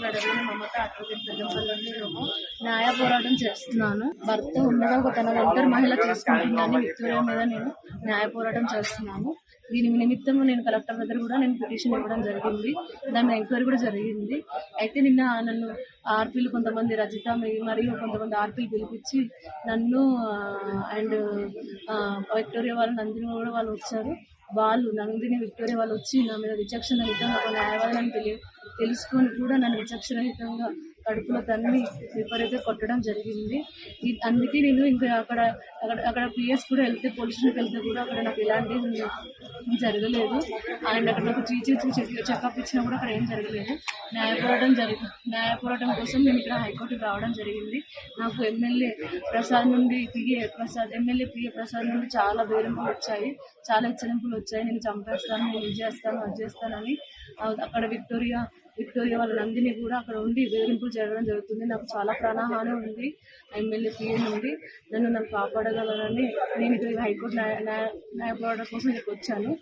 గడవని మమత advocate Peddampalli నేను న్యాయ పోరాటం చేస్తున్నాను. భర్త ఉండగా ఒక తన ఒంటరి మహిళ చేసుకుంటుందని విక్టోరియా మీద నేను న్యాయ పోరాటం చేస్తున్నాను. దీని నిమిత్తం నేను కలెక్టర్ దగ్గర కూడా నేను పిటిషన్ ఇవ్వడం జరిగింది. దాని ఎంక్వైరీ కూడా జరిగింది. అయితే నిన్న నన్ను ఆర్పీలు కొంతమంది రజిత మరియు కొంతమంది ఆర్పీలు పిలిపించి నన్ను అండ్ విక్టోరియా వాళ్ళు నందిని కూడా వాళ్ళు వచ్చారు. వాళ్ళు నందిని విక్టోరియా వాళ్ళు వచ్చి నా మీద విచక్షణరహితంగా ఒక న్యాయవాదాన్ని తెలుసుకొని కూడా నన్ను విచక్షణరహితంగా కడుపులో తన్ని విపరీతంగా కొట్టడం జరిగింది. అందుకే నేను ఇంకా అక్కడ పిఎస్ కూడా వెళ్తే పోలీస్ స్టేషన్కి వెళ్తే కూడా అక్కడ నాకు ఎలాంటి జరగలేదు. అండ్ అక్కడ నాకు చెకప్ ఇచ్చినా కూడా అక్కడ ఏం జరగలేదు. న్యాయ పోరాటం కోసం నేను ఇక్కడ హైకోర్టుకి రావడం జరిగింది. నాకు ఎమ్మెల్యే పిఏ ప్రసాద్ నుండి చాలా బెదిరింపులు వచ్చాయి, చాలా హెచ్చరింపులు వచ్చాయి. నేను చంపేస్తాను, నేను ఇది చేస్తాను, అది చేస్తానని. అక్కడ విక్టోరియా వాళ్ళ నందిని కూడా అక్కడ ఉండి బెదిరింపులు జరగడం జరుగుతుంది. నాకు చాలా ప్రాణహాని ఉంది. ఎమ్మెల్యే పిఏ నుండి నన్ను కాపాడగలరని నేను ఇక్కడ హైకోర్టు న్యాయ పోరాటం కోసం ఇక్కడికి వచ్చాను.